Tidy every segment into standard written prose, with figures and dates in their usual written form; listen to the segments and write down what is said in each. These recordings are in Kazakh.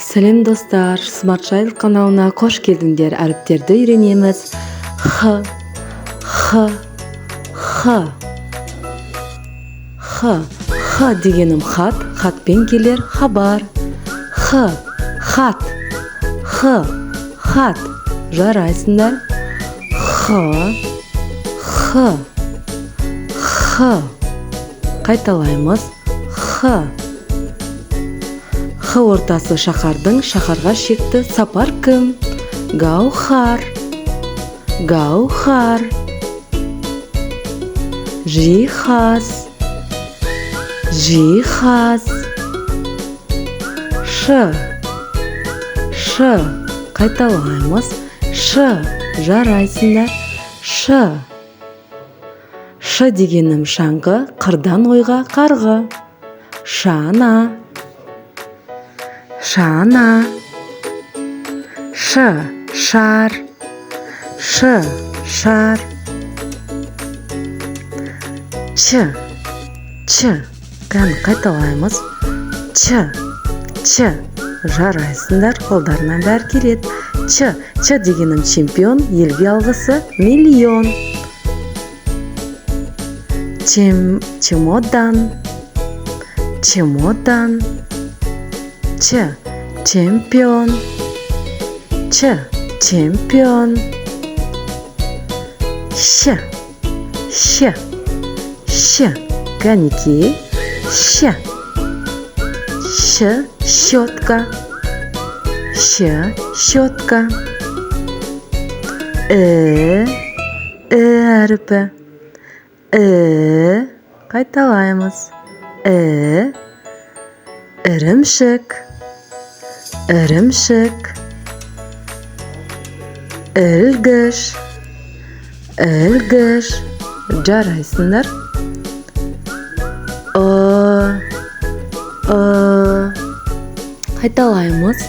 Сәлем достар, Smart Child каналына қош келдіңдер. Әріптерді үйренеміз. Х, дегенім хат, хатпен келер хабар. Хат, жарайсыңдар. Қайталаймыз. Х ортасы шаһардың, шаһарға шекті сапар кім? Гаухар. Жиһаз. Ш. Қайталаймыз. Ш. Жарайсыңдар. Ш дегенім шаңғы, қырдан ойға қарғы. Шана. Шар. Ч. Қаны қайталаймыз. Ч. Жарайсыңдар, қолдарынан бәрі келеді. Ч дегенім чемпион, елге алғысы миллион. Чемодан. Чемпион. Щ. Коньки. Щ. Щетка. Әріпі. Қайталаймыз. Ірімшік. Ілгіш. Жарайсыңдар. Қайталаймыз.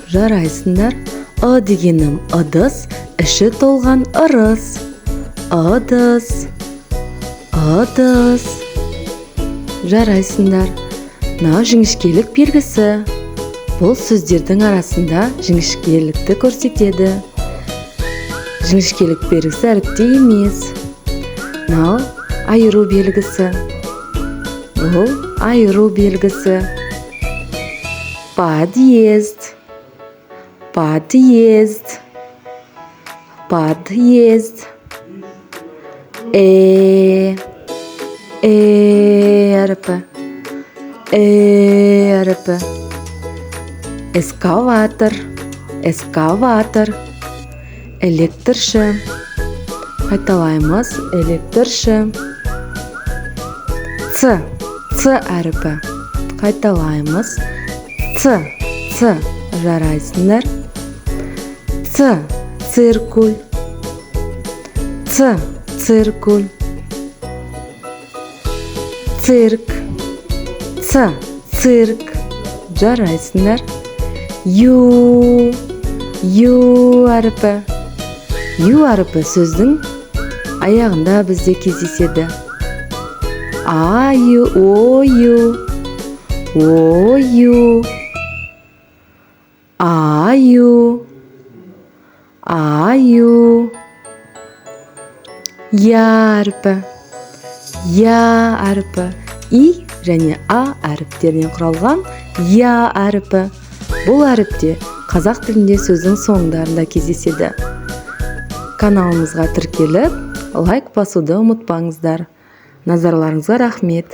Жарайсыңдар. Дегенім ыдыс, іші толған ырыс. Жарайсыңдар. Мынау жіңішкелік белгісі. Бұл сөздердің арасында жіңішкелікті көрсетеді. Жіңішкелік белгісі әріпте емес. Мынау айыру белгісі. Бұл айыру белгісі. Подъезд. Әріпі. Эскаватор. Электрші. Қайталаймыз. Электрші. Ц әріпі. Қайталаймыз. Ц. Жарайсыңдар. Циркуль. Цирк. Жарайсыңдар. Ю әріпі. Ю әріпі сөздің аяғында бізде кездеседі. Аю. Я әріпі. И және А әріптерінен құралған я әріпі. Бұл әріпте қазақ тілінде сөздің соңдарында кездеседі. Каналымызға тіркеліп, лайк басуды ұмытпаңыздар. Назарларыңызға рахмет.